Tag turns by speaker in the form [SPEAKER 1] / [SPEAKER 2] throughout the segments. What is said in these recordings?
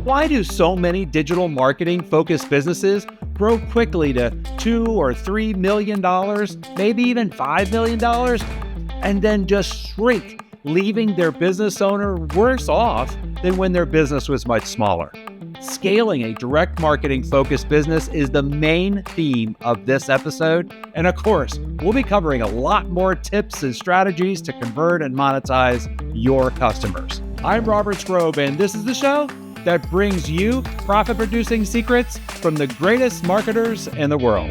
[SPEAKER 1] Why do so many digital marketing focused businesses grow quickly to $2 or $3 million, maybe even $5 million, and then just shrink, leaving their business owner worse off than when their business was much smaller? Scaling a direct marketing focused business is the main theme of this episode. And of course, we'll be covering a lot more tips and strategies to convert and monetize your customers. I'm Robert Strobe, and this is the show that brings you profit-producing secrets from the greatest marketers in the world.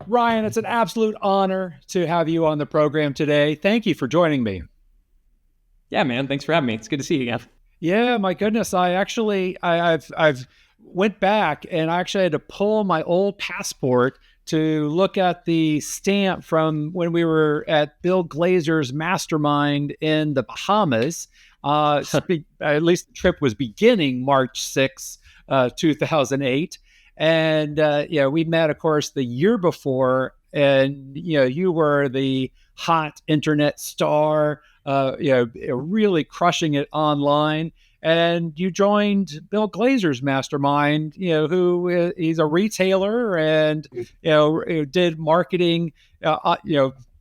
[SPEAKER 1] Ryan, it's an absolute honor to have you on the program today. Thank you for joining me.
[SPEAKER 2] Yeah, man. Thanks for having me. It's good to see you again.
[SPEAKER 1] Yeah, my goodness. I've went back and I actually had to pull my old passport to look at the stamp from when we were at Bill Glazer's mastermind in the Bahamas. At least the trip was beginning March 6, 2008. And, we met, of course, the year before. And, you were the hot internet star, really crushing it online. And you joined Bill Glazer's mastermind, who he's a retailer and, did marketing,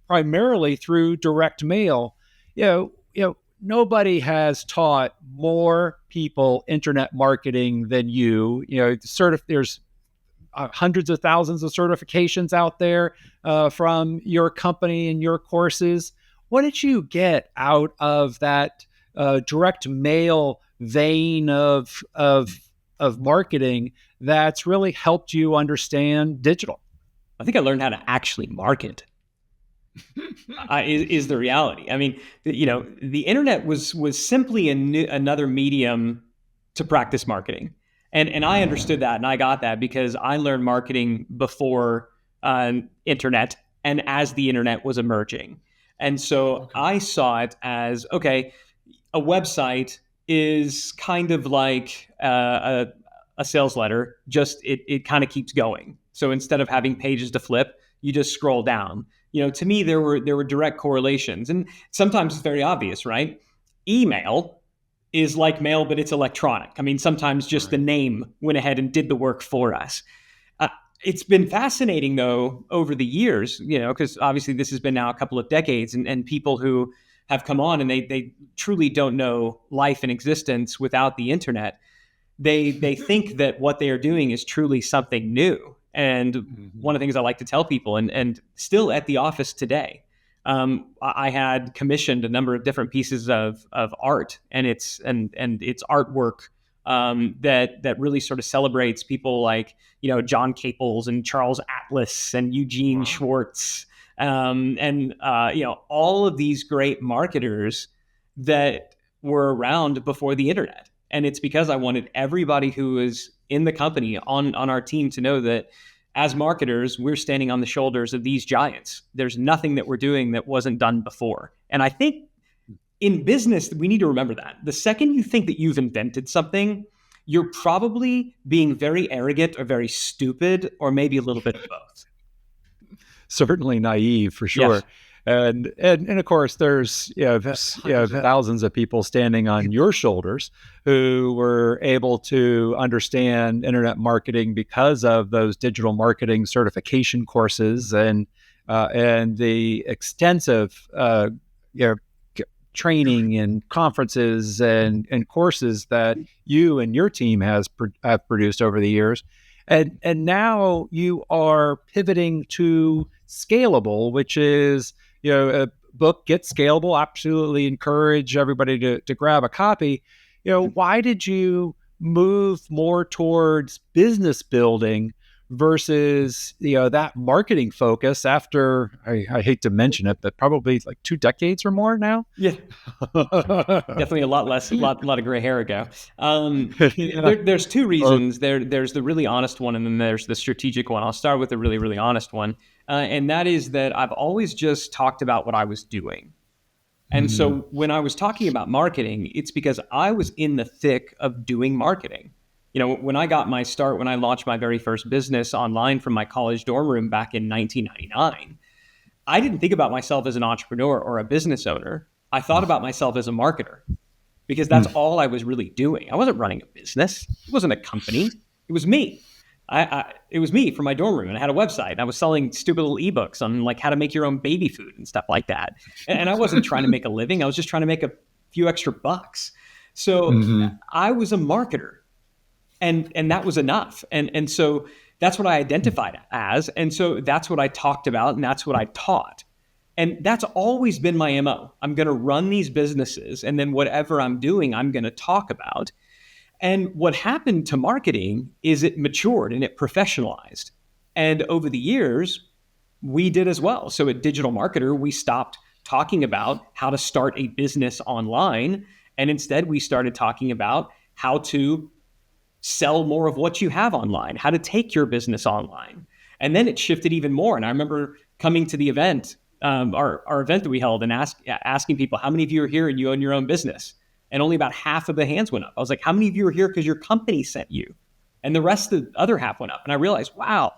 [SPEAKER 1] primarily through direct mail. Nobody has taught more people internet marketing than you. There's hundreds of thousands of certifications out there from your company and your courses. What did you get out of that direct mail vein of marketing that's really helped you understand digital?
[SPEAKER 2] I think I learned how to actually market. Is the reality. I mean, the internet was simply another medium to practice marketing. And I understood that and I got that because I learned marketing before internet and as the internet was emerging. And so I saw it as, a website is kind of like a sales letter, just it kind of keeps going. So instead of having pages to flip, you just scroll down. To me, there were direct correlations. And sometimes it's very obvious, right? Email is like mail, but it's electronic. I mean, sometimes just the name went ahead and did the work for us. It's been fascinating, though, over the years, because obviously this has been now a couple of decades, and people who have come on and they truly don't know life and existence without the internet. They think that what they are doing is truly something new. And one of the things I like to tell people, and still at the office today, I had commissioned a number of different pieces of art, and it's artwork that really sort of celebrates people like John Caples and Charles Atlas and Eugene Schwartz, and all of these great marketers that were around before the internet. And it's because I wanted everybody who is in the company on our team to know that as marketers, we're standing on the shoulders of these giants. There's nothing that we're doing that wasn't done before. And I think in business, we need to remember that. The second you think that you've invented something, you're probably being very arrogant or very stupid, or maybe a little bit of both.
[SPEAKER 1] Certainly naive, for sure.
[SPEAKER 2] Yes.
[SPEAKER 1] And of course, there's thousands of people standing on your shoulders who were able to understand internet marketing because of those digital marketing certification courses and the extensive training and conferences and courses that you and your team have produced over the years. And now you are pivoting to Scalable, which is a book. Get Scalable. Absolutely encourage everybody to grab a copy. Why did you move more towards business building versus that marketing focus after I hate to mention it, but probably like 2 decades or more now?
[SPEAKER 2] Yeah, definitely a lot of gray hair ago. There's 2 reasons. There's the really honest one, and then there's the strategic one. I'll start with the really, really honest one. And that is that I've always just talked about what I was doing. And so when I was talking about marketing, it's because I was in the thick of doing marketing. When I got my start, when I launched my very first business online from my college dorm room back in 1999, I didn't think about myself as an entrepreneur or a business owner. I thought about myself as a marketer. because that's all I was really doing. I wasn't running a business. It wasn't a company. It was me. It was me from my dorm room, and I had a website. And I was selling stupid little ebooks on like how to make your own baby food and stuff like that. And I wasn't trying to make a living. I was just trying to make a few extra bucks. So I was a marketer, and that was enough. And so that's what I identified as. And so that's what I talked about, and that's what I taught. And that's always been my MO. I'm going to run these businesses, and then whatever I'm doing, I'm going to talk about. And what happened to marketing is it matured and it professionalized. And over the years, we did as well. So at Digital Marketer, we stopped talking about how to start a business online. And instead, we started talking about how to sell more of what you have online, how to take your business online. And then it shifted even more. And I remember coming to the event, our event that we held, and asking people, how many of you are here and you own your own business? And only about half of the hands went up. I was like, how many of you are here because your company sent you? And the rest of the other half went up. And I realized, wow,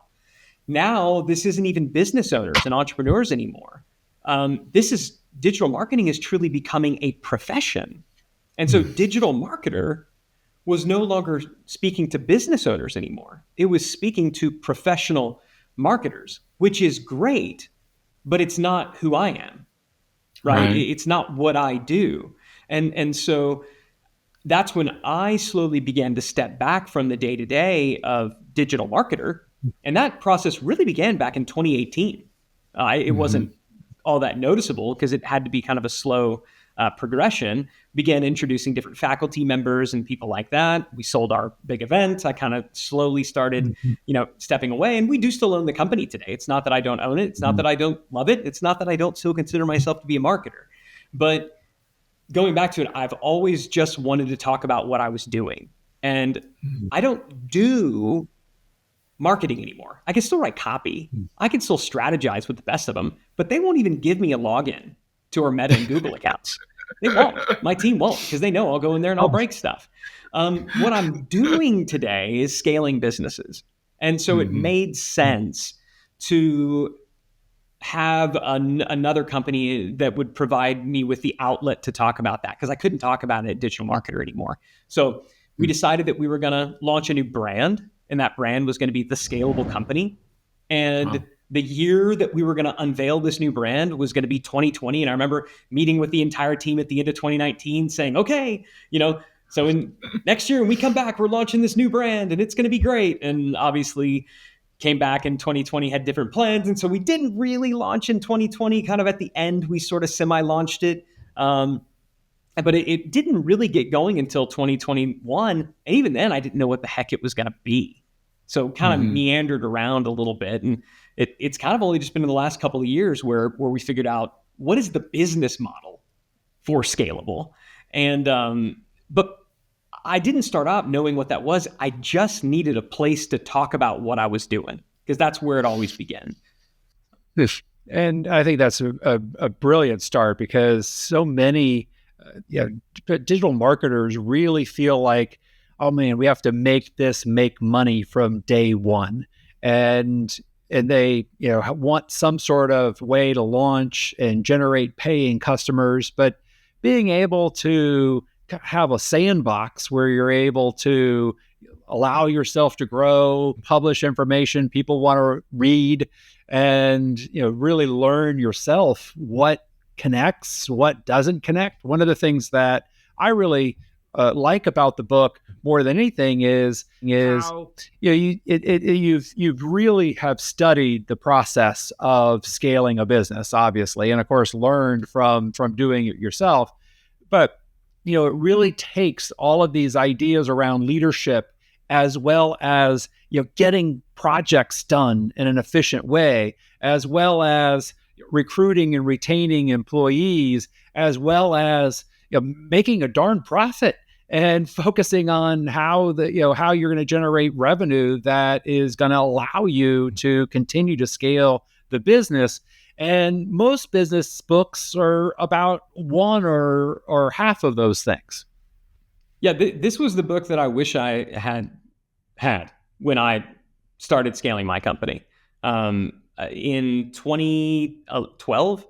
[SPEAKER 2] now this isn't even business owners and entrepreneurs anymore. Digital marketing is truly becoming a profession. And so digital marketer was no longer speaking to business owners anymore. It was speaking to professional marketers, which is great, but it's not who I am, right? It's not what I do. And so that's when I slowly began to step back from the day-to-day of digital marketer. And that process really began back in 2018. It wasn't all that noticeable because it had to be kind of a slow progression. Began introducing different faculty members and people like that. We sold our big event. I kind of slowly started, stepping away. And we do still own the company today. It's not that I don't own it. It's not that I don't love it. It's not that I don't still consider myself to be a marketer. But going back to it, I've always just wanted to talk about what I was doing. And I don't do marketing anymore. I can still write copy. I can still strategize with the best of them, but they won't even give me a login to our Meta and Google accounts. They won't. My team won't, because they know I'll go in there and I'll break stuff. What I'm doing today is scaling businesses. And so it made sense to have another company that would provide me with the outlet to talk about that, because I couldn't talk about it at Digital Marketer anymore. So we decided that we were going to launch a new brand, and that brand was going to be the Scalable Company. And the year that we were going to unveil this new brand was going to be 2020. And I remember meeting with the entire team at the end of 2019 saying, okay, so in next year when we come back, we're launching this new brand and it's going to be great. And obviously came back in 2020, had different plans. And so we didn't really launch in 2020. Kind of at the end, we sort of semi-launched it. But it didn't really get going until 2021. And even then, I didn't know what the heck it was going to be. So kind of meandered around a little bit. And it's kind of only just been in the last couple of years where we figured out what is the business model for Scalable. And but I didn't start out knowing what that was. I just needed a place to talk about what I was doing, because that's where it always began.
[SPEAKER 1] And I think that's a brilliant start, because so many digital marketers really feel like, oh man, we have to make money from day one. And they want some sort of way to launch and generate paying customers, but being able to have a sandbox where you're able to allow yourself to grow, publish information people want to read, and really learn yourself what connects, what doesn't connect. One of the things that I really like about the book more than anything is how you've really have studied the process of scaling a business, obviously, and of course learned from doing it yourself. But it really takes all of these ideas around leadership, as well as getting projects done in an efficient way, as well as recruiting and retaining employees, as well as making a darn profit, and focusing on how you're going to generate revenue that is going to allow you to continue to scale the business. And most business books are about one or half of those things.
[SPEAKER 2] Yeah, this was the book that I wish I had when I started scaling my company. In 2012,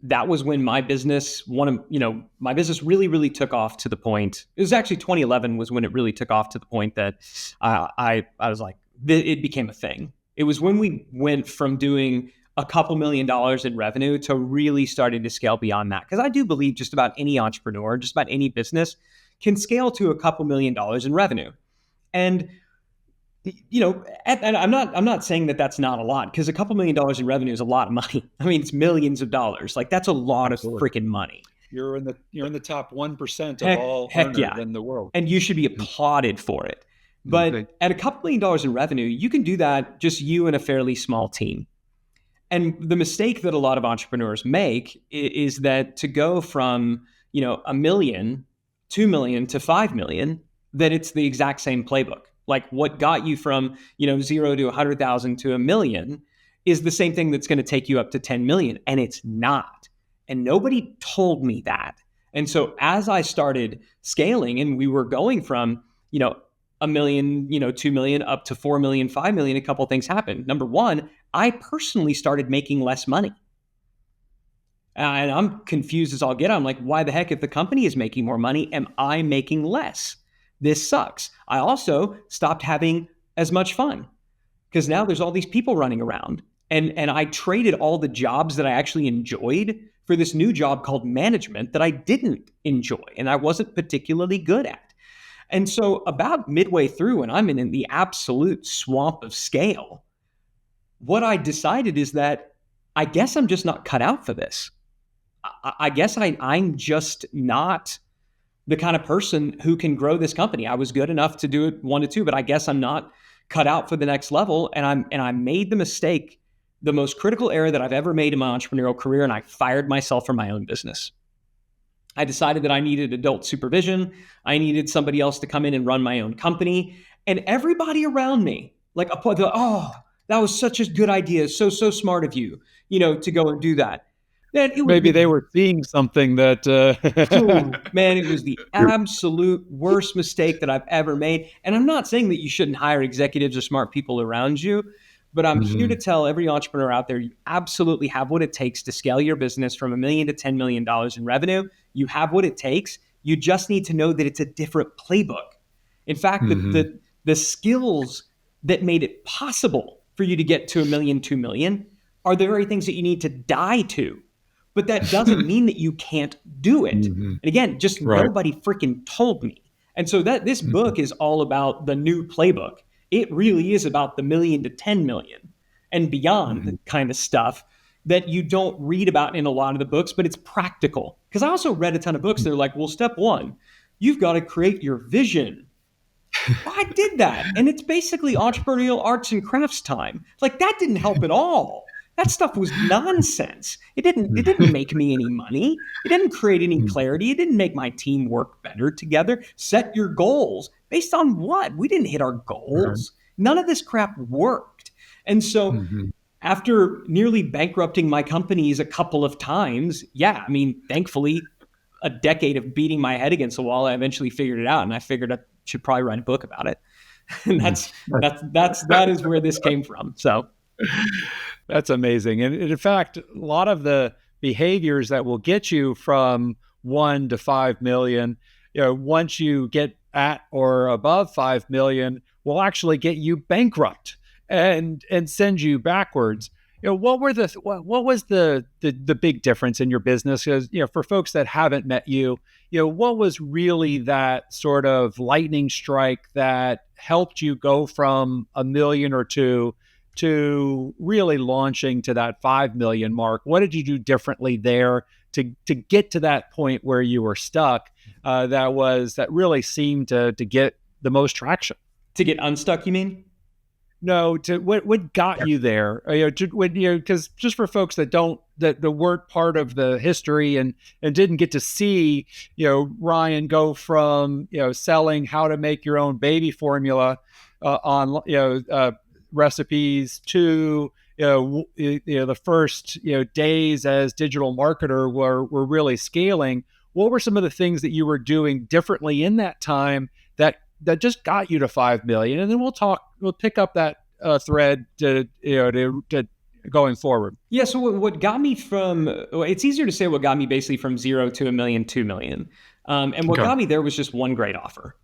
[SPEAKER 2] that was when my business, my business really, really took off to the point. It was actually 2011 was when it really took off to the point that I was like, it became a thing. It was when we went from doing a couple $1 million in revenue to really starting to scale beyond that. Because I do believe just about any entrepreneur, just about any business can scale to a couple $1 million in revenue. And and I'm not saying that that's not a lot, because a couple $1 million in revenue is a lot of money. I mean, it's millions of dollars. Like, that's a lot of freaking money.
[SPEAKER 1] You're in the top 1% of all earners in the world,
[SPEAKER 2] and you should be applauded for it. But at a couple $1 million in revenue, you can do that just you and a fairly small team. And the mistake that a lot of entrepreneurs make is that to go from $1 million, $2 million to $5 million, that it's the exact same playbook. Like, what got you from 0 to 100,000 to $1 million is the same thing that's going to take you up to 10 million, and it's not. And nobody told me that. And so as I started scaling, and we were going from $1 million, $2 million up to 4 million, 5 million, a couple of things happened. Number one, I personally started making less money. And I'm confused as all get. I'm like, why the heck, if the company is making more money, am I making less? This sucks. I also stopped having as much fun, because now there's all these people running around, and I traded all the jobs that I actually enjoyed for this new job called management that I didn't enjoy and I wasn't particularly good at. And so about midway through, and I'm in the absolute swamp of scale, what I decided is that I guess I'm just not cut out for this. I guess I'm just not the kind of person who can grow this company. I was good enough to do it 1 to 2, but I guess I'm not cut out for the next level. And I made the mistake, the most critical error that I've ever made in my entrepreneurial career, and I fired myself from my own business. I decided that I needed adult supervision. I needed somebody else to come in and run my own company. And everybody around me, like, oh, that was such a good idea. So smart of you, to go and do that.
[SPEAKER 1] Maybe they were seeing something that...
[SPEAKER 2] Man, it was the absolute worst mistake that I've ever made. And I'm not saying that you shouldn't hire executives or smart people around you, but I'm here to tell every entrepreneur out there, you absolutely have what it takes to scale your business from $1 million to $10 million in revenue. You have what it takes. You just need to know that it's a different playbook. In fact, the skills that made it possible for you to get to $1 million, 2 million are the very things that you need to die to. But that doesn't mean that you can't do it. And again, just nobody freaking told me. And so that this book is all about the new playbook. It really is about the $1 million to 10 million and beyond kind of stuff that you don't read about in a lot of the books, but it's practical. Because I also read a ton of books that are like, well, step 1, you've got to create your vision. Well, I did that. And it's basically entrepreneurial arts and crafts time. Like, that didn't help at all. That stuff was nonsense. It didn't make me any money. It didn't create any clarity. It didn't make my team work better together. Set your goals. Based on what? We didn't hit our goals. None of this crap worked. And so after nearly bankrupting my companies a couple of times, thankfully, a decade of beating my head against the wall, I eventually figured it out, and I figured I should probably write a book about it. And that is where this came from. So
[SPEAKER 1] that's amazing. And in fact, a lot of the behaviors that will get you from 1 to 5 million, once you get at or above 5 million, will actually get you bankrupt and send you backwards. What was the big difference in your business? Because, for folks that haven't met you, what was really that sort of lightning strike that helped you go from $1 million or 2 to really launching to that 5 million mark? What did you do differently there to get to that point where you were stuck? That really seemed to get the most traction.
[SPEAKER 2] To get unstuck, you mean?
[SPEAKER 1] No, to what got you there? Because just for folks that weren't part of the history and didn't get to see, Ryan go from selling how to make your own baby formula on recipes to the first days as digital marketer were really scaling. What were some of the things that you were doing differently in that time that just got you to 5 million? And then we'll pick up that thread to going forward?
[SPEAKER 2] Yeah. So what got me from, it's easier to say what got me basically from 0 to a million, 2 million. And what got me there was just one great offer.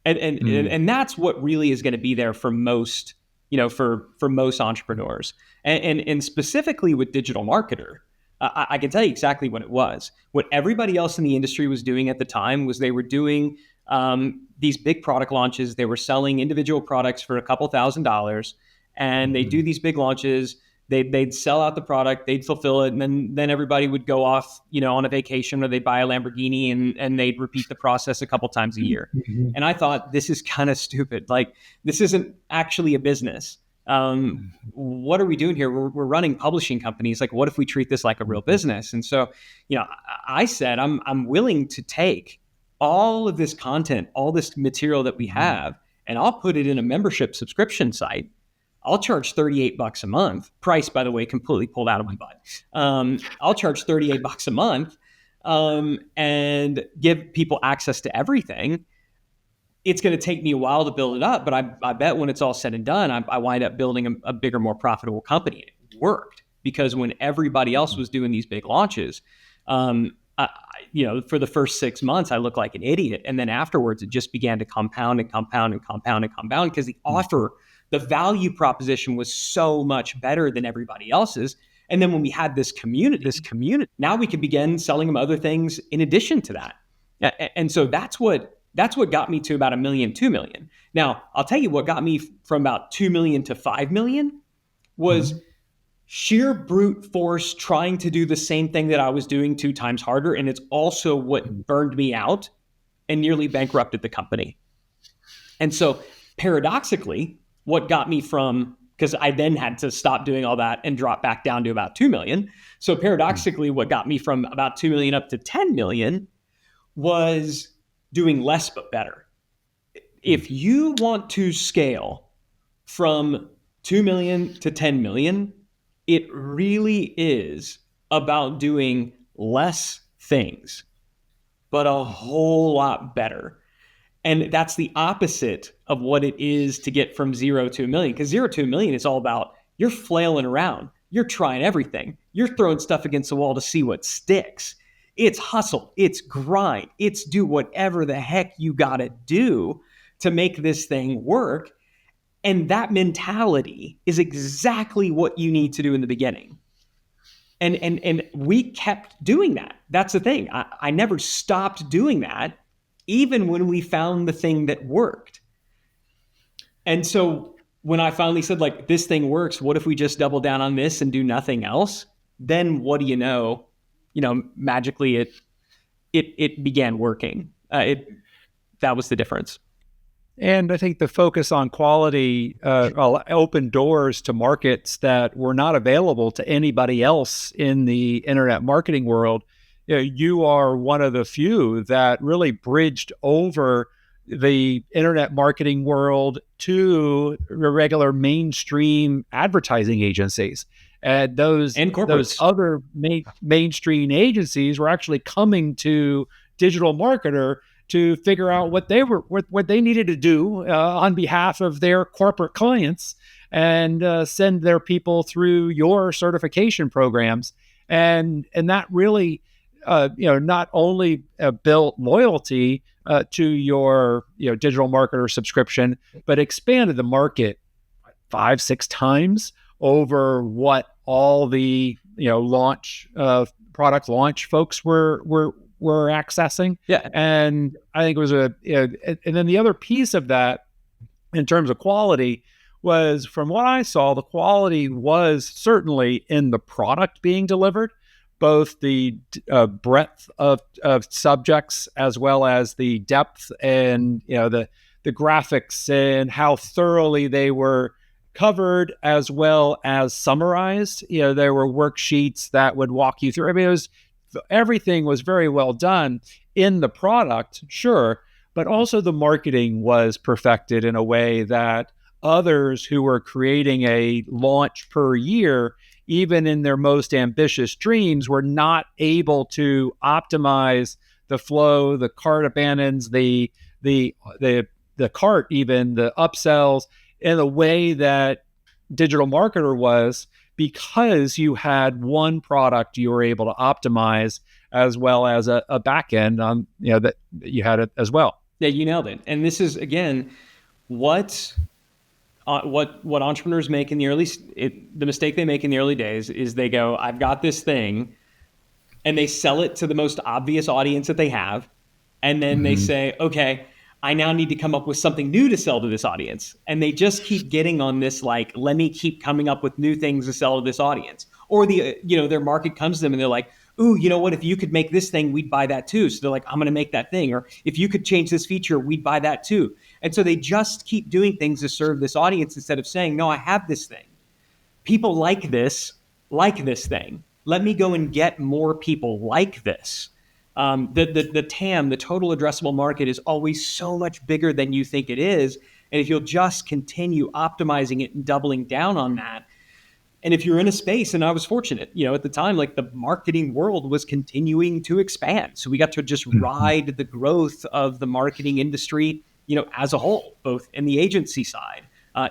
[SPEAKER 2] And that's what really is going to be there for most, for most entrepreneurs. And specifically with digital marketer, I can tell you exactly what it was. What everybody else in the industry was doing at the time was they were doing these big product launches. They were selling individual products for a couple $1,000s, and they do these big launches. They'd sell out the product, they'd fulfill it, and then everybody would go off, on a vacation, or they'd buy a Lamborghini, and they'd repeat the process a couple times a year. And I thought, this is kind of stupid. Like, this isn't actually a business. What are we doing here? We're running publishing companies. Like, what if we treat this like a real business? And so, I said, I'm willing to take all of this content, all this material that we have, and I'll put it in a membership subscription site. I'll charge $38 a month. Price, by the way, completely pulled out of my butt. I'll charge $38 a month and give people access to everything. It's going to take me a while to build it up, but I bet when it's all said and done, I wind up building a bigger, more profitable company. It worked because when everybody else was doing these big launches, for the first 6 months, I looked like an idiot. And then afterwards, it just began to compound and compound and compound and compound because the offer, the value proposition was so much better than everybody else's. And then when we had this community, now we could begin selling them other things in addition to that. And so that's what got me to about 1 million, 2 million. Now, I'll tell you what got me from about 2 million to 5 million was sheer brute force trying to do the same thing that I was doing 2 times harder. And it's also what burned me out and nearly bankrupted the company. And so paradoxically, what got me from, because I then had to stop doing all that and drop back down to about 2 million. So paradoxically, what got me from about 2 million up to 10 million was doing less but better. If you want to scale from 2 million to 10 million, it really is about doing less things, but a whole lot better. And that's the opposite of what it is to get from 0 to 1 million. Because 0 to 1 million is all about you're flailing around. You're trying everything. You're throwing stuff against the wall to see what sticks. It's hustle. It's grind. It's do whatever the heck you got to do to make this thing work. And that mentality is exactly what you need to do in the beginning. And we kept doing that. That's the thing. I never stopped doing that, even when we found the thing that worked. And so when I finally said, like, this thing works, what if we just double down on this and do nothing else? Then what do you know? Magically it began working. That was the difference.
[SPEAKER 1] And I think the focus on quality opened doors to markets that were not available to anybody else in the internet marketing world. You are one of the few that really bridged over the internet marketing world to regular mainstream advertising agencies. And those other mainstream agencies were actually coming to digital marketer to figure out what they needed to do on behalf of their corporate clients, and send their people through your certification programs. And that really, not only built loyalty to your digital marketer subscription, but expanded the market 5-6 times over what all the product launch folks were accessing.
[SPEAKER 2] Yeah.
[SPEAKER 1] And I think it was and then the other piece of that in terms of quality was, from what I saw, the quality was certainly in the product being delivered, both the breadth of subjects as well as the depth and the graphics and how thoroughly they were covered as well as summarized. There were worksheets that would walk you through. I mean, everything was very well done in the product, sure, but also the marketing was perfected in a way that others who were creating a launch per year, even in their most ambitious dreams, were not able to optimize the flow, the cart abandons, the cart, even the upsells, in a way that digital marketer was, because you had one product you were able to optimize as well as a back end on, that you had it as well.
[SPEAKER 2] Yeah, you nailed it. And this is, again, what entrepreneurs make in the mistake they make in the early days is they go, I've got this thing, and they sell it to the most obvious audience that they have. And then they say, okay, I now need to come up with something new to sell to this audience. And they just keep getting on this, like, let me keep coming up with new things to sell to this audience. Or their market comes to them and they're like, ooh, you know what? If you could make this thing, we'd buy that too. So they're like, I'm going to make that thing. Or if you could change this feature, we'd buy that too. And so they just keep doing things to serve this audience instead of saying, no, I have this thing. People like this thing. Let me go and get more people like this. The TAM, the total addressable market, is always so much bigger than you think it is. And if you'll just continue optimizing it and doubling down on that, and if you're in a space, and I was fortunate, at the time, like, the marketing world was continuing to expand. So we got to just ride the growth of the marketing industry, as a whole, both in the agency side,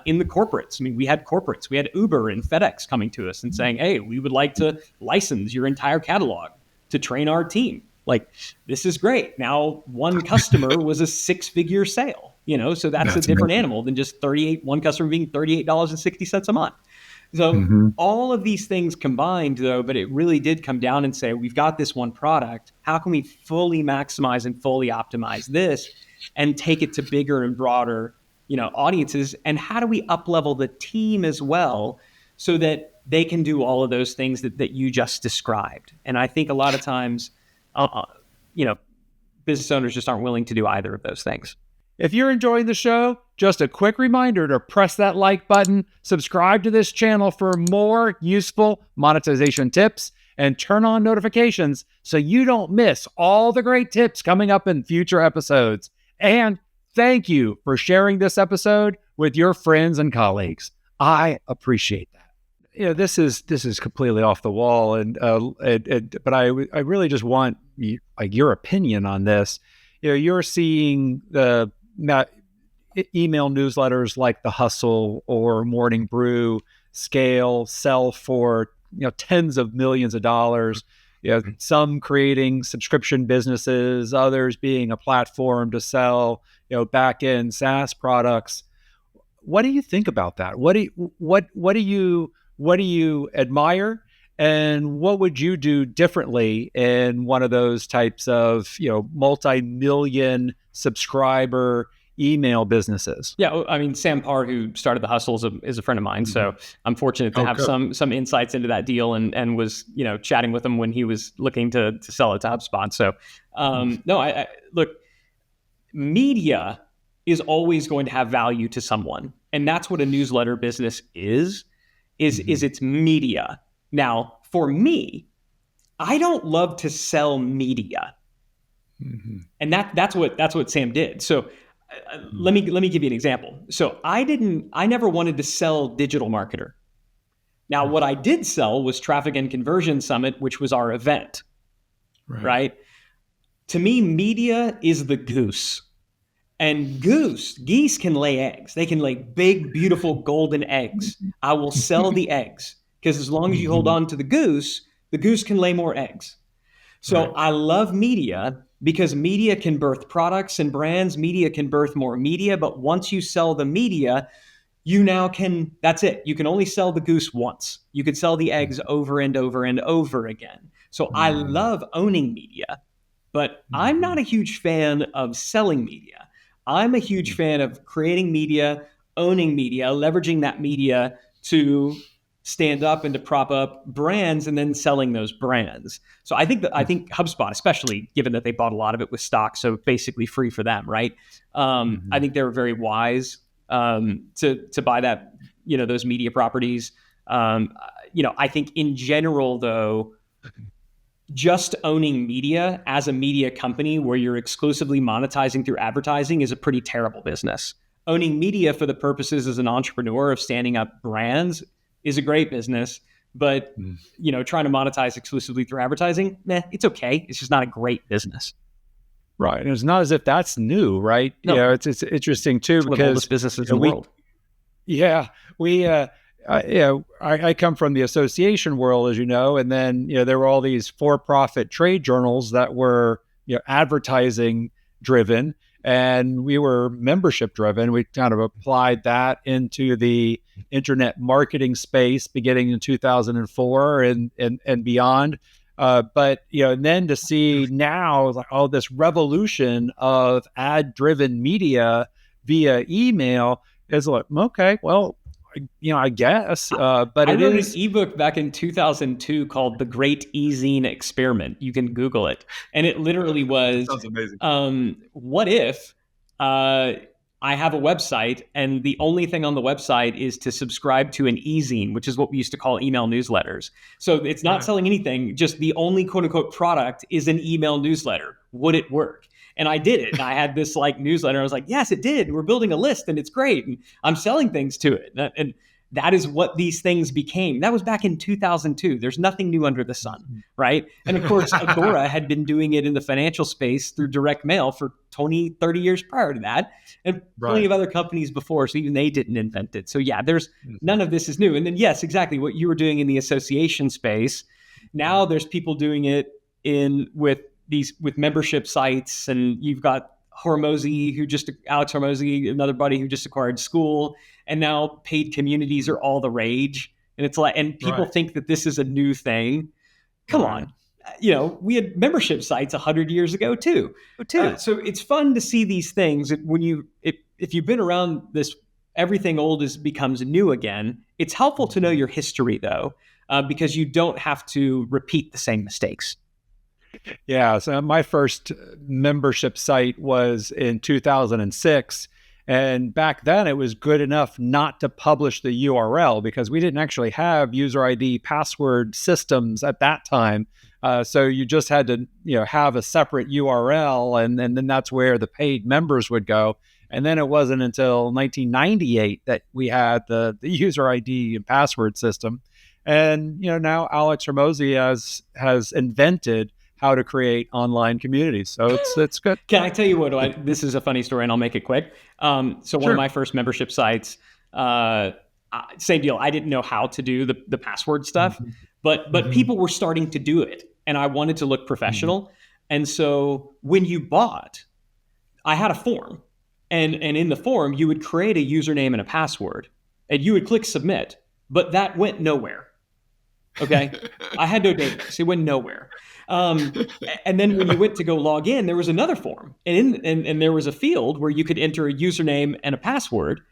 [SPEAKER 2] in the corporates. I mean, we had corporates, we had Uber and FedEx coming to us and saying, hey, we would like to license your entire catalog to train our team. Like, this is great. Now, one customer was a 6-figure sale, so that's a different animal than just one customer being $38.60 a month. So all of these things combined, though, but it really did come down and say, we've got this one product. How can we fully maximize and fully optimize this and take it to bigger and broader, audiences? And how do we up-level the team as well so that they can do all of those things that you just described? And I think a lot of times, business owners just aren't willing to do either of those things.
[SPEAKER 1] If you're enjoying the show, just a quick reminder to press that like button, subscribe to this channel for more useful monetization tips, and turn on notifications so you don't miss all the great tips coming up in future episodes. And thank you for sharing this episode with your friends and colleagues. I appreciate that. This is completely off the wall, but I really just want your opinion on this. You're seeing the email newsletters like The Hustle or Morning Brew sell for tens of millions of dollars. Some creating subscription businesses, others being a platform to sell back end SaaS products. What do you think about that? What do you admire, and what would you do differently in one of those types of multi-million subscriber email businesses?
[SPEAKER 2] Yeah, I mean, Sam Parr, who started The Hustle, is a friend of mine. So I'm fortunate to have some insights into that deal, and was chatting with him when he was looking to sell it to HubSpot. So no, I look, media is always going to have value to someone, and that's what a newsletter business is it's media. Now, for me, I don't love to sell media, and that's what Sam did. So let me give you an example. So I never wanted to sell Digital Marketer. Now, what I did sell was Traffic and Conversion Summit, which was our event, right? To me, media is the goose. And geese can lay eggs. They can lay big, beautiful, golden eggs. I will sell the eggs, because as long as you hold on to the goose can lay more eggs. So I love media because media can birth products and brands. Media can birth more media. But once you sell the media, that's it. You can only sell the goose once. You could sell the eggs over and over and over again. So I love owning media, but I'm not a huge fan of selling media. I'm a huge fan of creating media, owning media, leveraging that media to stand up and to prop up brands, and then selling those brands. So I think HubSpot, especially given that they bought a lot of it with stock, so basically free for them, right? I think they were very wise to buy that, those media properties. I think in general, though, just owning media as a media company where you're exclusively monetizing through advertising is a pretty terrible business. Owning media for the purposes as an entrepreneur of standing up brands is a great business, but trying to monetize exclusively through advertising, it's okay. It's just not a great business.
[SPEAKER 1] Right. And it's not as if that's new, right?
[SPEAKER 2] No.
[SPEAKER 1] It's interesting too,
[SPEAKER 2] it's
[SPEAKER 1] because
[SPEAKER 2] one of the oldest businesses in the world.
[SPEAKER 1] Yeah. I come from the association world, as you know, and then there were all these for-profit trade journals that were advertising driven, and we were membership driven. We kind of applied that into the internet marketing space beginning in 2004 and beyond. But and then to see now like this revolution of ad-driven media via email is like, okay, well, I guess, but
[SPEAKER 2] I
[SPEAKER 1] it
[SPEAKER 2] wrote
[SPEAKER 1] is
[SPEAKER 2] an ebook back in 2002 called The Great E-Zine Experiment. You can Google it. And it literally was,
[SPEAKER 3] Sounds amazing.
[SPEAKER 2] What if I have a website and the only thing on the website is to subscribe to an e-zine, which is what we used to call email newsletters. So it's not selling anything, just the only quote unquote product is an email newsletter. Would it work? And I did it. And I had this like newsletter. I was like, yes, it did. We're building a list and it's great. And I'm selling things to it. And that is what these things became. That was back in 2002. There's nothing new under the sun, right? And of course, Agora had been doing it in the financial space through direct mail for 20, 30 years prior to that. And plenty of other companies before, so even they didn't invent it. So yeah, there's none of this is new. And then yes, exactly what you were doing in the association space. Now there's people doing it with membership sites, and you've got Alex Hormozy, another buddy who just acquired School, and now paid communities are all the rage. And it's like, and people think that this is a new thing. Come on. We had membership sites 100 years ago too. So it's fun to see these things if you've been around this, everything old becomes new again. It's helpful to know your history though, because you don't have to repeat the same mistakes.
[SPEAKER 1] Yeah. So my first membership site was in 2006. And back then it was good enough not to publish the URL because we didn't actually have user ID password systems at that time. So you just had to, have a separate URL, and then that's where the paid members would go. And then it wasn't until 1998 that we had the user ID and password system. And, now Alex Hormozy has invented how to create online communities. So it's good.
[SPEAKER 2] Can I tell you this is a funny story and I'll make it quick. One of my first membership sites, same deal. I didn't know how to do the password stuff, but people were starting to do it and I wanted to look professional. And so when you bought, I had a form and in the form you would create a username and a password and you would click submit, but that went nowhere. Okay. I had no data. So it went nowhere. And then when you went to go log in, there was another form and there was a field where you could enter a username and a password.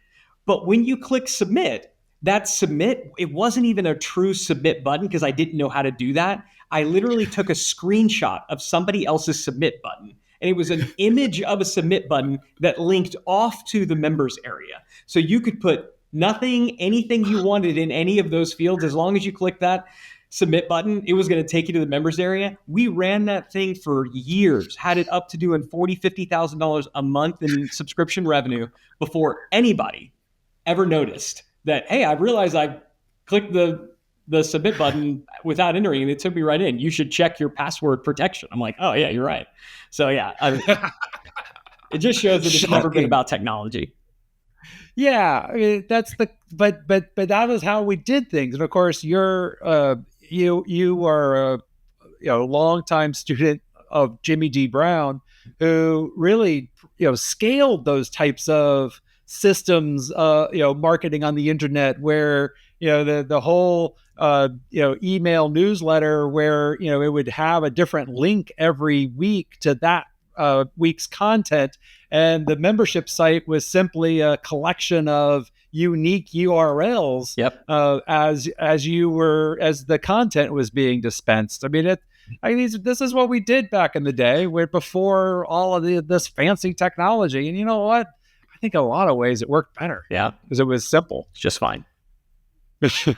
[SPEAKER 2] But when you click submit, that submit, it wasn't even a true submit button because I didn't know how to do that. I literally took a screenshot of somebody else's submit button. And it was an image of a submit button that linked off to the members area. So you could put anything you wanted in any of those fields. As long as you click that submit button, it was going to take you to the members area. We ran that thing for years, had it up to doing $40,000, $50,000 a month in subscription revenue before anybody ever noticed that, hey, I realized I clicked the submit button without entering and it took me right in. You should check your password protection. I'm like, oh yeah, you're right. So yeah, it just shows that it's never been about technology.
[SPEAKER 1] Yeah, I mean, but that was how we did things. And of course, you are a longtime student of Jimmy D. Brown, who really scaled those types of systems, marketing on the internet, where the whole email newsletter, where it would have a different link every week to that week's content. And the membership site was simply a collection of unique URLs.
[SPEAKER 2] Yep.
[SPEAKER 1] As the content was being dispensed. I mean, this is what we did back in the day, where before all of this fancy technology. And you know what? I think in a lot of ways it worked better.
[SPEAKER 2] Yeah,
[SPEAKER 1] because it was simple.
[SPEAKER 2] It's just fine.
[SPEAKER 1] I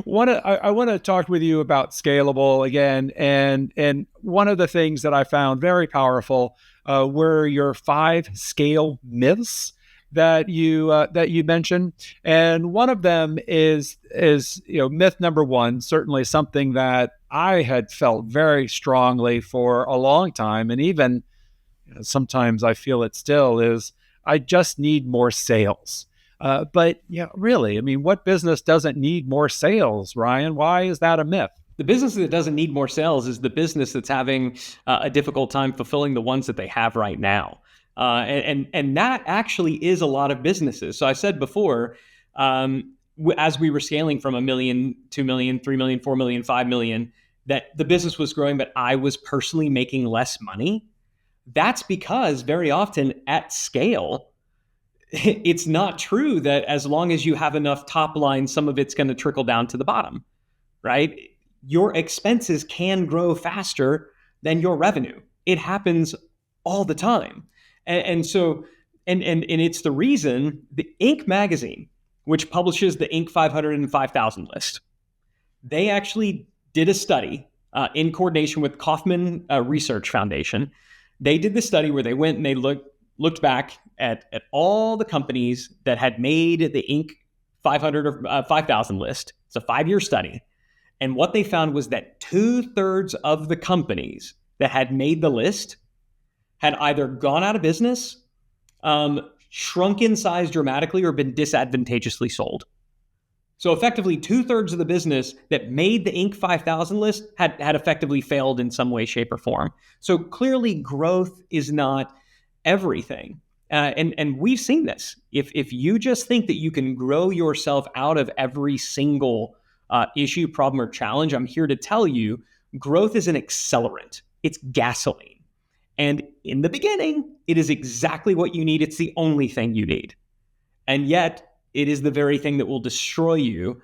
[SPEAKER 1] want to talk with you about Scalable again, and one of the things that I found very powerful were your 5 scale myths that you mentioned, and one of them is myth number 1, certainly something that I had felt very strongly for a long time, and even sometimes I feel it still is, I just need more sales. But yeah, really, I mean, what business doesn't need more sales, Ryan? Why is that a myth?
[SPEAKER 2] The business that doesn't need more sales is the business that's having a difficult time fulfilling the ones that they have right now. And that actually is a lot of businesses. So I said before, as we were scaling from 1 million, 2 million, 3 million, 4 million, 5 million, that the business was growing, but I was personally making less money. That's because very often at scale, it's not true that as long as you have enough top line, some of it's going to trickle down to the bottom, right? Your expenses can grow faster than your revenue. It happens all the time. And it's the reason the Inc. magazine, which publishes the Inc. 500 and 5,000 list, they actually did a study in coordination with Kauffman Research Foundation. They did the study where they went and they looked back at all the companies that had made the Inc. 500 or 5,000 list. It's a 5-year study. And what they found was that 2/3 of the companies that had made the list had either gone out of business, shrunk in size dramatically, or been disadvantageously sold. So effectively, 2/3 of the business that made the Inc. 5,000 list had effectively failed in some way, shape, or form. So clearly, growth is not everything. And we've seen this. If you just think that you can grow yourself out of every single issue, problem, or challenge, I'm here to tell you, growth is an accelerant. It's gasoline. And in the beginning, it is exactly what you need. It's the only thing you need. And yet, it is the very thing that will destroy you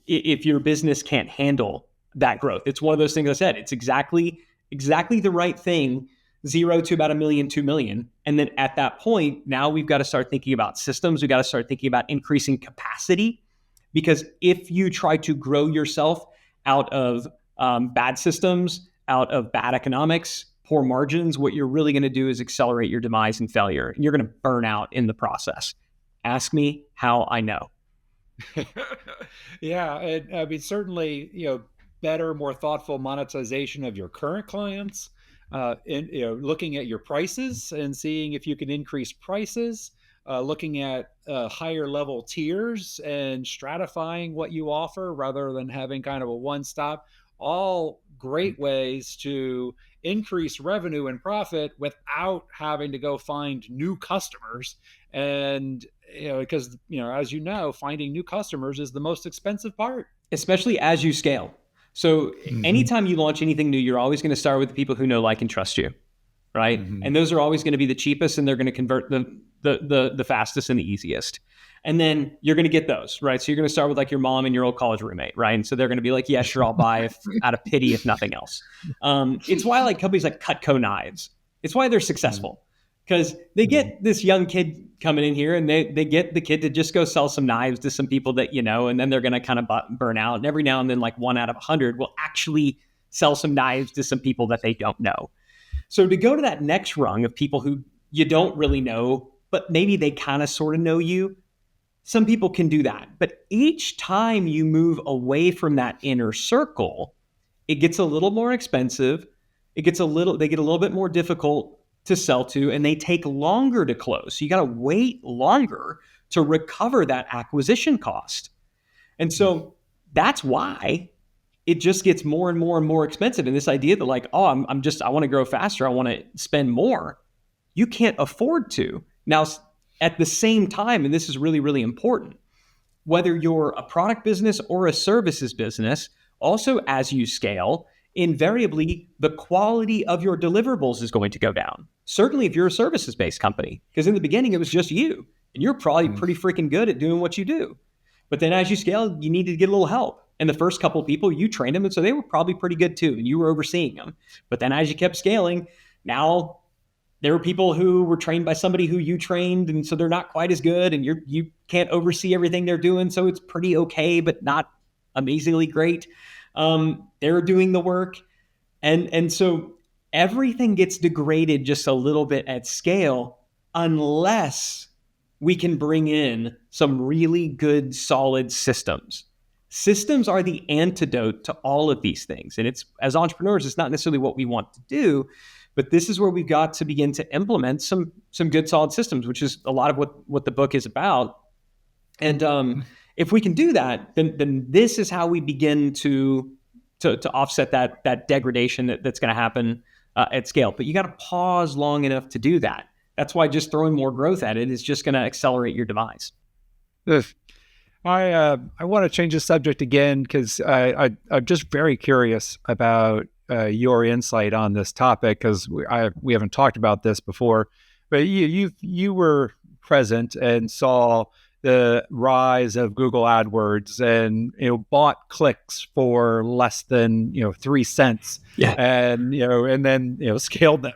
[SPEAKER 2] if your business can't handle that growth. It's one of those things I said. It's exactly the right thing, 0 to about 1 million, 2 million. And then at that point, now we've got to start thinking about systems. We've got to start thinking about increasing capacity. Because if you try to grow yourself out of bad systems, out of bad economics, poor margins, what you're really going to do is accelerate your demise and failure. And you're going to burn out in the process. Ask me how I know.
[SPEAKER 1] Yeah, and I mean, certainly, better, more thoughtful monetization of your current clients, and looking at your prices and seeing if you can increase prices, looking at higher level tiers and stratifying what you offer rather than having kind of a one stop. All great ways to increase revenue and profit without having to go find new customers. And because as you know, finding new customers is the most expensive part,
[SPEAKER 2] especially as you scale. So anytime you launch anything new, you're always going to start with the people who know, like, and trust you, right? And those are always going to be the cheapest, and they're going to convert the fastest and the easiest. And then you're going to get those, right? So you're going to start with like your mom and your old college roommate, right? And so they're going to be like, yeah, sure, I'll buy out of pity, if nothing else. It's why like companies like Cutco Knives, it's why they're successful, because they get this young kid coming in here and they get the kid to just go sell some knives to some people that, and then they're going to kind of burn out. And every now and then, like 1 out of 100 will actually sell some knives to some people that they don't know. So to go to that next rung of people who you don't really know, but maybe they kind of sort of know you, some people can do that. But each time you move away from that inner circle, it gets a little more expensive. They get a little bit more difficult to sell to, and they take longer to close. So you got to wait longer to recover that acquisition cost. And so that's why it just gets more and more and more expensive. And this idea that like, oh, I want to grow faster, I want to spend more, you can't afford to. Now, at the same time, and this is really, really important, whether you're a product business or a services business, also as you scale, invariably the quality of your deliverables is going to go down. Certainly if you're a services-based company, because in the beginning it was just you, and you're probably pretty freaking good at doing what you do. But then as you scale, you needed to get a little help. And the first couple of people, you trained them, and so they were probably pretty good too, and you were overseeing them. But then as you kept scaling, now there were people who were trained by somebody who you trained, and so they're not quite as good, and you can't oversee everything they're doing, so it's pretty okay, but not amazingly great. They're doing the work, and so everything gets degraded just a little bit at scale, unless we can bring in some really good, solid systems. Systems are the antidote to all of these things, and it's, as entrepreneurs, it's not necessarily what we want to do. But this is where we've got to begin to implement some good solid systems, which is a lot of what the book is about. And if we can do that, then this is how we begin to offset that degradation that's going to happen at scale. But you got to pause long enough to do that. That's why just throwing more growth at it is just going to accelerate your demise.
[SPEAKER 1] Ugh. I want to change the subject again because I'm just very curious about your insight on this topic, because we haven't talked about this before. But you were present and saw the rise of Google AdWords, and bought clicks for less than 3 cents.
[SPEAKER 2] Yeah.
[SPEAKER 1] And then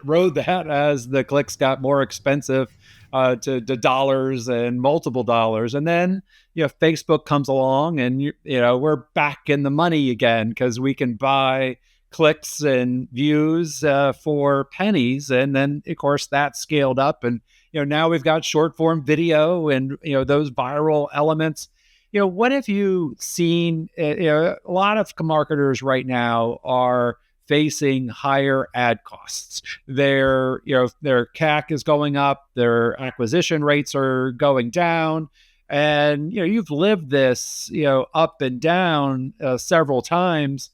[SPEAKER 1] rode that as the clicks got more expensive to dollars and multiple dollars. And then Facebook comes along, and we're back in the money again because we can buy clicks and views for pennies. And then of course that scaled up, and now we've got short form video and those viral elements. What have you seen? A lot of marketers right now are facing higher ad costs. Their CAC is going up, their acquisition rates are going down, and you've lived this up and down several times.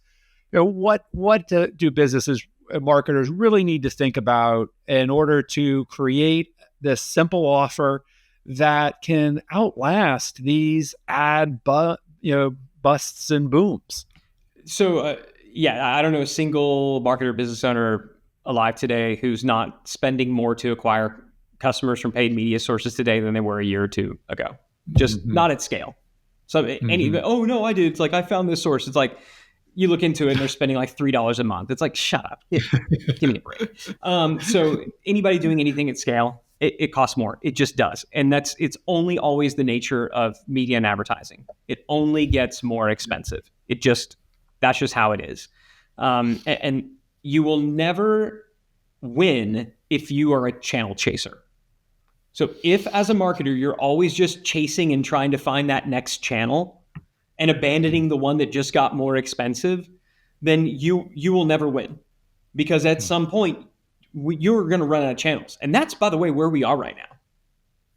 [SPEAKER 1] What do businesses, marketers really need to think about in order to create this simple offer that can outlast these ad busts and booms?
[SPEAKER 2] So I don't know a single marketer, business owner alive today who's not spending more to acquire customers from paid media sources today than they were a year or two ago. Just not at scale. So oh no, I did. It's like, I found this source. It's like, you look into it and they're spending like $3 a month. It's like, shut up. Give me a break. So anybody doing anything at scale, it costs more. It just does. And it's only always the nature of media and advertising. It only gets more expensive. That's just how it is. And you will never win if you are a channel chaser. So if as a marketer, you're always just chasing and trying to find that next channel and abandoning the one that just got more expensive, then you will never win, because at some point you're going to run out of channels. And that's, by the way, where we are right now.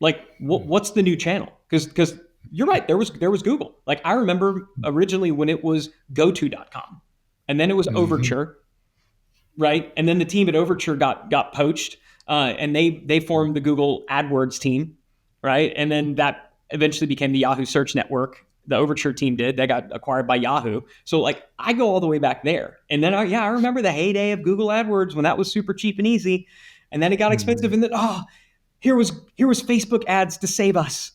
[SPEAKER 2] Like, what's the new channel? Because you're right, there was Google. Like, I remember originally when it was goto.com, and then it was Overture, right? And then the team at Overture got poached, and they formed the Google AdWords team, right? And then that eventually became the Yahoo Search Network. The Overture team did. They got acquired by Yahoo. So like, I go all the way back there. And then I remember the heyday of Google AdWords when that was super cheap and easy. And then it got expensive. And then, here was Facebook ads to save us.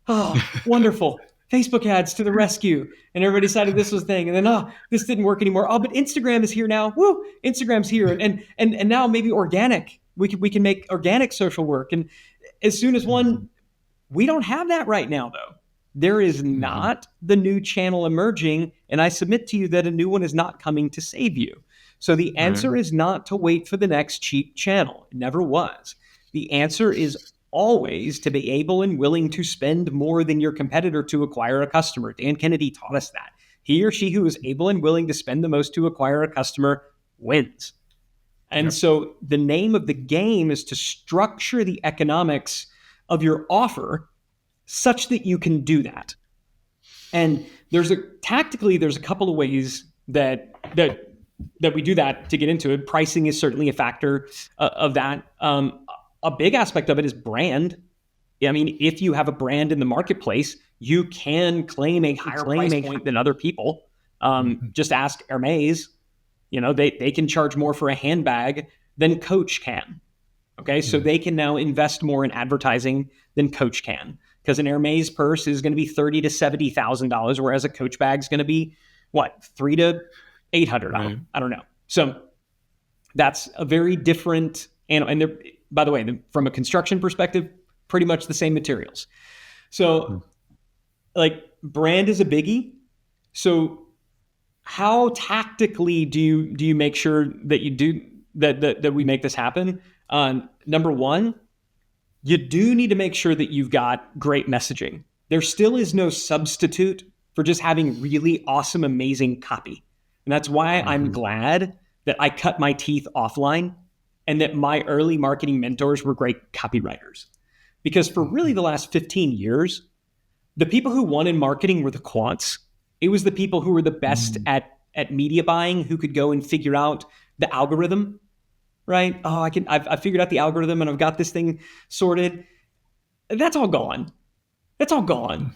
[SPEAKER 2] Oh, wonderful. Facebook ads to the rescue. And everybody decided this was the thing. And then, this didn't work anymore. Oh, but Instagram is here now. Woo, Instagram's here. And now maybe organic. We can make organic social work. And as soon as we don't have that right now, though. There is not the new channel emerging, and I submit to you that a new one is not coming to save you. So the answer is not to wait for the next cheap channel. It never was. The answer is always to be able and willing to spend more than your competitor to acquire a customer. Dan Kennedy taught us that. He or she who is able and willing to spend the most to acquire a customer wins. And so the name of the game is to structure the economics of your offer such that you can do that. And there's a couple of ways that we do that to get into it. Pricing is certainly a factor of that. A big aspect of it is brand. I mean, if you have a brand in the marketplace, you can claim a higher price point than other people. Just ask Hermes. They can charge more for a handbag than Coach can. Okay, so they can now invest more in advertising than Coach can. Because an Hermes purse is going to be $30,000 to $70,000, whereas a Coach bag is going to be $300 to $800. Right. I don't know. So that's a very different. And they're, by the way, from a construction perspective, pretty much the same materials. So, like, brand is a biggie. So, how tactically do you make sure that you do that we make this happen? Number one, you do need to make sure that you've got great messaging. There still is no substitute for just having really awesome, amazing copy. And that's why I'm glad that I cut my teeth offline and that my early marketing mentors were great copywriters. Because for really the last 15 years, The people who won in marketing were the quants. It was the people who were the best at media buying, who could go and figure out the algorithm, right? Oh, I've figured out the algorithm and I've got this thing sorted. That's all gone. That's all gone.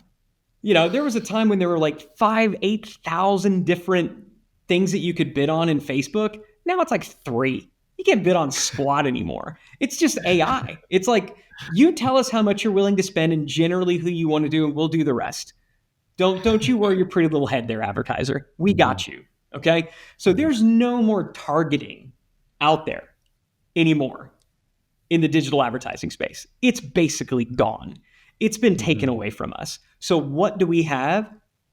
[SPEAKER 2] There was a time when there were like 8,000 different things that you could bid on in Facebook. Now it's like 3. You can't bid on squat anymore. It's just AI. It's like, you tell us how much you're willing to spend and generally who you want to do, and we'll do the rest. Don't you worry your pretty little head there, advertiser. We got you. Okay. So there's no more targeting out there anymore in the digital advertising space. It's basically gone. It's been taken away from us. So what do we have?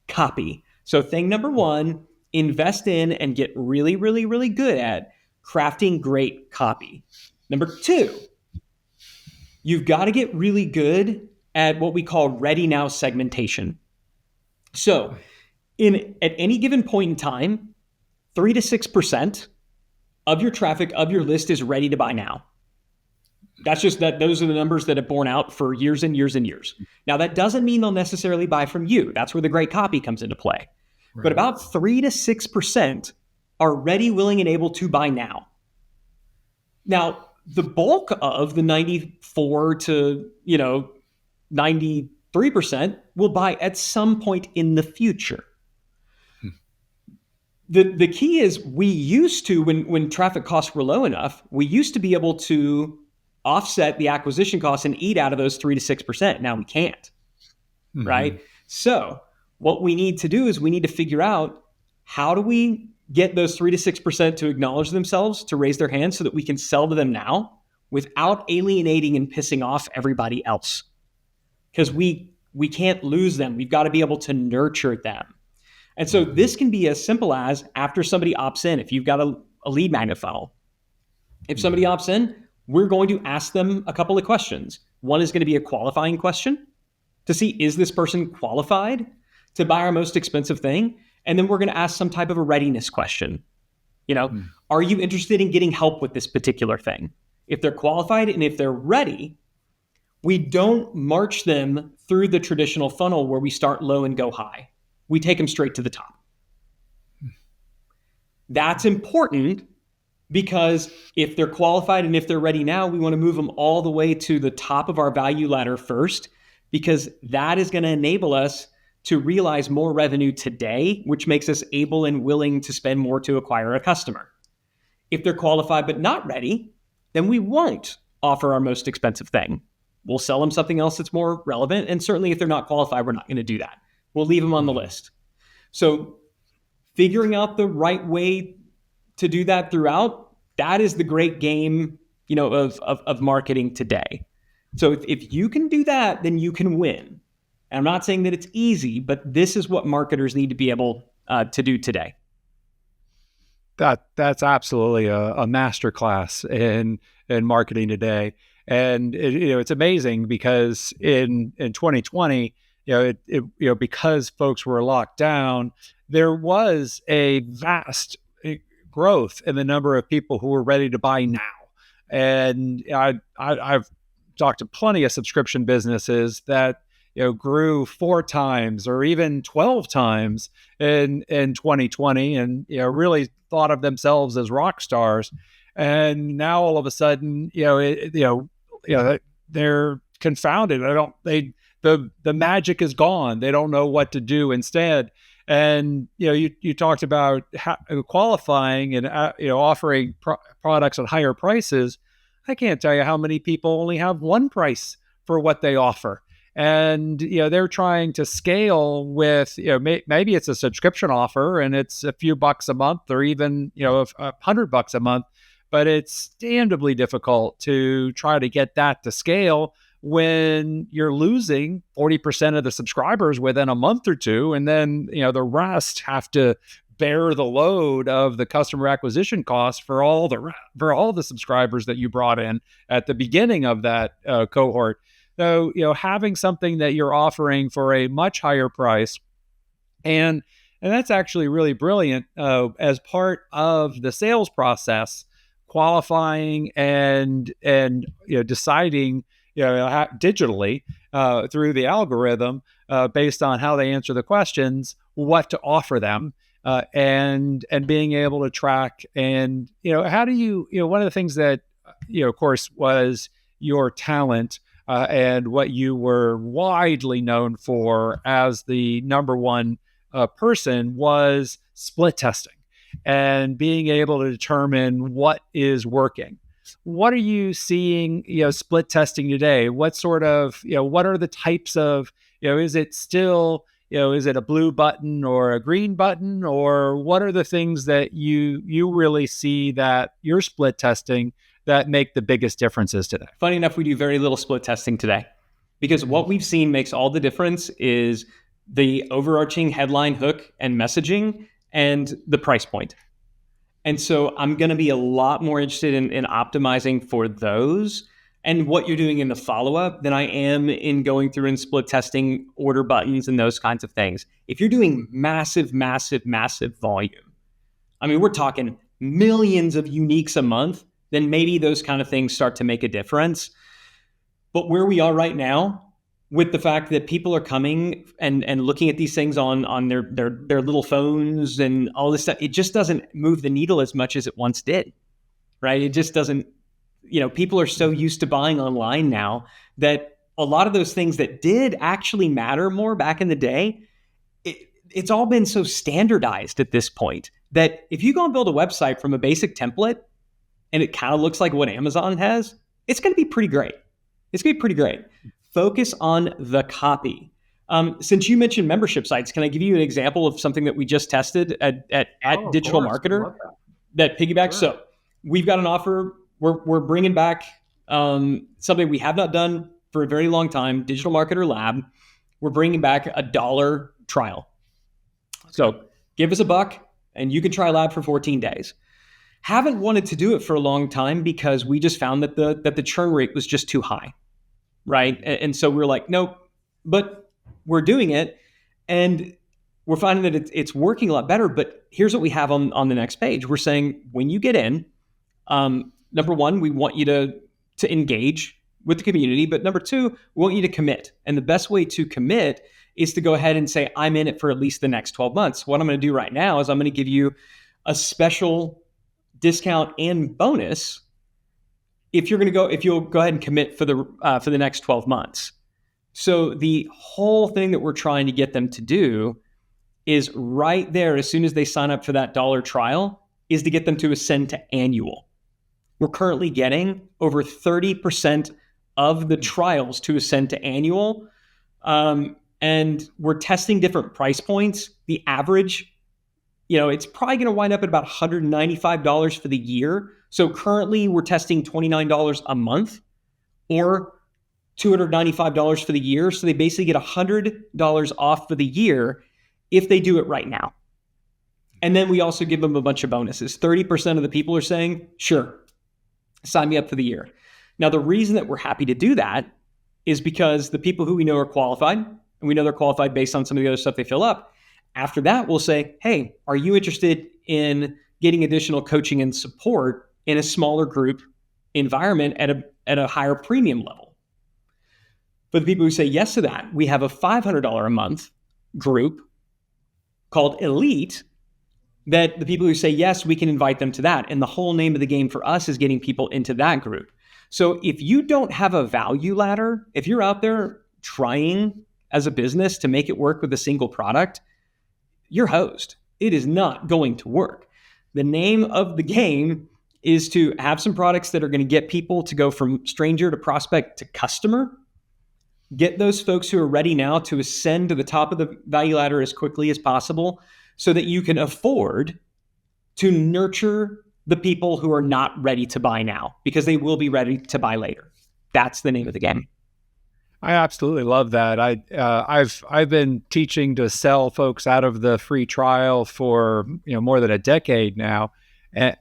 [SPEAKER 2] Copy. So thing number 1, invest in and get really, really, really good at crafting great copy. Number 2, you've got to get really good at what we call ready now segmentation. So at any given point in time, 3 to 6% of your traffic, of your list, is ready to buy now. That's just that. Those are the numbers that have borne out for years and years and years. Now, that doesn't mean they'll necessarily buy from you. That's where the great copy comes into play. Right. But about 3 to 6% are ready, willing, and able to buy now. Now, the bulk of the 94 to 93% will buy at some point in the future. The key is, we used to, when traffic costs were low enough, we used to be able to offset the acquisition costs and eat out of those 3 to 6%. Now we can't, right? So what we need to do is we need to figure out, how do we get those 3 to 6% to acknowledge themselves, to raise their hands, so that we can sell to them now without alienating and pissing off everybody else. Because we can't lose them. We've got to be able to nurture them. And so this can be as simple as, after somebody opts in, if you've got a lead magnet funnel, if somebody opts in, we're going to ask them a couple of questions. One is going to be a qualifying question to see, is this person qualified to buy our most expensive thing? And then we're going to ask some type of a readiness question. Are you interested in getting help with this particular thing? If they're qualified and if they're ready, we don't march them through the traditional funnel where we start low and go high. We take them straight to the top. That's important, because if they're qualified and if they're ready now, we want to move them all the way to the top of our value ladder first, because that is going to enable us to realize more revenue today, which makes us able and willing to spend more to acquire a customer. If they're qualified but not ready, then we won't offer our most expensive thing. We'll sell them something else that's more relevant. And certainly if they're not qualified, we're not going to do that. We'll leave them on the list. So figuring out the right way to do that throughout, that is the great game, of marketing today. So if you can do that, then you can win. And I'm not saying that it's easy, but this is what marketers need to be able to do today.
[SPEAKER 1] That's absolutely a masterclass in marketing today. And it's amazing, because in 2020, because folks were locked down, there was a vast growth in the number of people who were ready to buy now. And I've talked to plenty of subscription businesses that grew 4 times or even 12 times in 2020, and really thought of themselves as rock stars. And now all of a sudden, they're confounded. The magic is gone. They don't know what to do instead. And you talked about qualifying and offering products at higher prices. I can't tell you how many people only have one price for what they offer. And they're trying to scale with maybe it's a subscription offer and it's a few bucks a month, or even $100 a month, but it's damnably difficult to try to get that to scale when you're losing 40% of the subscribers within a month or two, and then the rest have to bear the load of the customer acquisition costs for all the subscribers that you brought in at the beginning of that cohort. So, having something that you're offering for a much higher price, and that's actually really brilliant as part of the sales process, qualifying and deciding digitally through the algorithm based on how they answer the questions, what to offer them, and being able to track. And how do one of the things that of course, was your talent, and what you were widely known for as the number one person was split testing and being able to determine what is working. What are you seeing, split testing today? What sort of, what are the types of, is it still, is it a blue button or a green button, or what are the things that you really see that you're split testing that make the biggest differences today?
[SPEAKER 2] Funny enough, we do very little split testing today, because what we've seen makes all the difference is the overarching headline hook and messaging and the price point. And so I'm going to be a lot more interested in optimizing for those and what you're doing in the follow-up than I am in going through and split testing order buttons and those kinds of things. If you're doing massive, massive, massive volume, I mean, we're talking millions of uniques a month, then maybe those kind of things start to make a difference. But where we are right now, with the fact that people are coming and looking at these things on their little phones and all this stuff, it just doesn't move the needle as much as it once did, right? It just doesn't, people are so used to buying online now that a lot of those things that did actually matter more back in the day, it's all been so standardized at this point that if you go and build a website from a basic template and it kind of looks like what Amazon has, it's going to be pretty great. It's going to be pretty great. Focus on the copy. Since you mentioned membership sites, can I give you an example of something that we just tested at Digital Marketer that piggybacks? Sure. So we've got an offer. We're bringing back something we have not done for a very long time, Digital Marketer Lab. We're bringing back a $1 trial. So give us $1 and you can try Lab for 14 days. Haven't wanted to do it for a long time because we just found that the churn rate was just too high. Right. And so we're like, nope, but we're doing it and we're finding that it's working a lot better. But here's what we have on the next page. We're saying when you get in, number one, we want you to engage with the community. But number two, we want you to commit. And the best way to commit is to go ahead and say, I'm in it for at least the next 12 months. What I'm going to do right now is I'm going to give you a special discount and bonus if you'll go ahead and commit for the next 12 months. So the whole thing that we're trying to get them to do is right there, as soon as they sign up for that $1 trial, is to get them to ascend to annual. We're currently getting over 30% of the trials to ascend to annual. And we're testing different price points. The average, it's probably going to wind up at about $195 for the year. So currently we're testing $29 a month or $295 for the year. So they basically get $100 off for the year if they do it right now. And then we also give them a bunch of bonuses. 30% of the people are saying, sure, sign me up for the year. Now, the reason that we're happy to do that is because the people who we know are qualified, and we know they're qualified based on some of the other stuff they fill up. After that, we'll say, hey, are you interested in getting additional coaching and support in a smaller group environment at a higher premium level? For the people who say yes to that, we have a $500 a month group called Elite that the people who say yes, we can invite them to that. And the whole name of the game for us is getting people into that group. So if you don't have a value ladder, if you're out there trying as a business to make it work with a single product, you're hosed. It is not going to work. The name of the game is to have some products that are going to get people to go from stranger to prospect to customer. Get those folks who are ready now to ascend to the top of the value ladder as quickly as possible so that you can afford to nurture the people who are not ready to buy now, because they will be ready to buy later. That's the name of the game.
[SPEAKER 1] I absolutely love that. I've been teaching to sell folks out of the free trial for more than a decade now,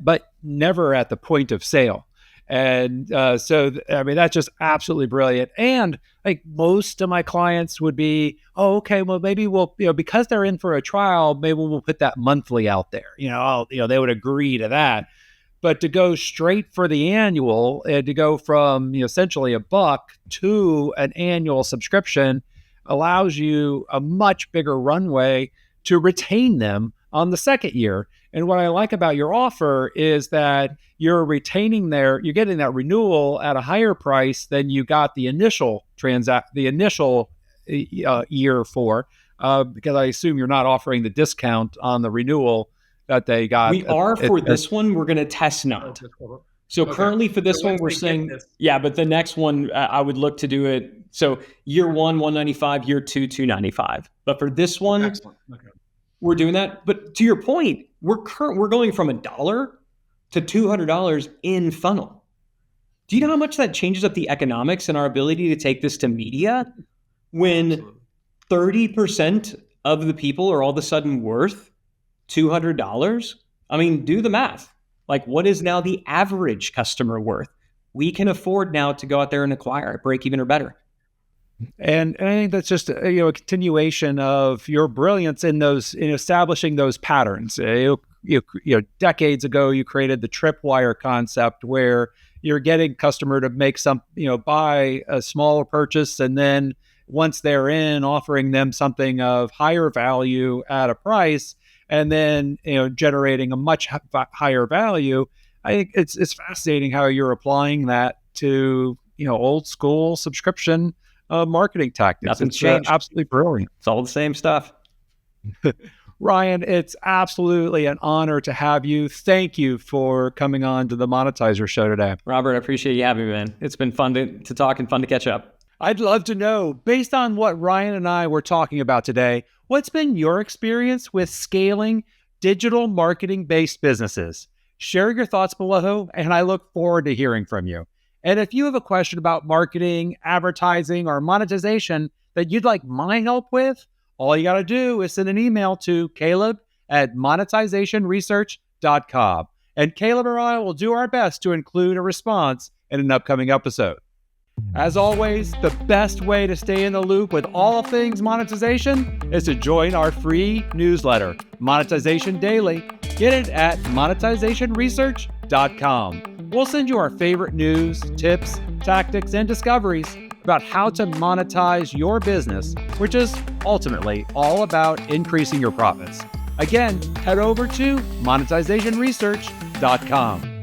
[SPEAKER 1] but never at the point of sale. And that's just absolutely brilliant. And like most of my clients would be, oh, okay, well maybe we'll because they're in for a trial, maybe we'll put that monthly out there. They would agree to that. But to go straight for the annual and to go from essentially $1 to an annual subscription, allows you a much bigger runway to retain them on the second year. And what I like about your offer is that you're you're getting that renewal at a higher price than you got the initial year for, because I assume you're not offering the discount on the renewal that they got.
[SPEAKER 2] We are for this one. We're going to test not. So currently for this one, we're saying, but the next one, I would look to do it. So year one, $195, year two, $295. But for this one, we're doing that. But to your point, we're going from $1 to $200 in funnel. Do you know how much that changes up the economics and our ability to take this to media when 30% of the people are all of a sudden worth $200? I mean, do the math. Like, what is now the average customer worth? We can afford now to go out there and acquire at break even or better.
[SPEAKER 1] And I think that's just a continuation of your brilliance in establishing those patterns. Decades ago, you created the tripwire concept where you're getting customer to make buy a smaller purchase, and then once they're in, offering them something of higher value at a price, and then generating a much higher value. I think it's fascinating how you're applying that to old school subscription marketing tactics.
[SPEAKER 2] Nothing's changed.
[SPEAKER 1] Absolutely brilliant.
[SPEAKER 2] It's all the same stuff.
[SPEAKER 1] Ryan, it's absolutely an honor to have you. Thank you for coming on to the Monetizer Show today.
[SPEAKER 2] Robert, I appreciate you having me, man. It's been fun to talk and fun to catch up.
[SPEAKER 1] I'd love to know, based on what Ryan and I were talking about today, what's been your experience with scaling digital marketing-based businesses? Share your thoughts below, and I look forward to hearing from you. And if you have a question about marketing, advertising, or monetization that you'd like my help with, all you got to do is send an email to caleb@monetizationresearch.com. And Caleb or I will do our best to include a response in an upcoming episode. As always, the best way to stay in the loop with all things monetization is to join our free newsletter, Monetization Daily. Get it at monetizationresearch.com. We'll send you our favorite news, tips, tactics, and discoveries about how to monetize your business, which is ultimately all about increasing your profits. Again, head over to monetizationresearch.com.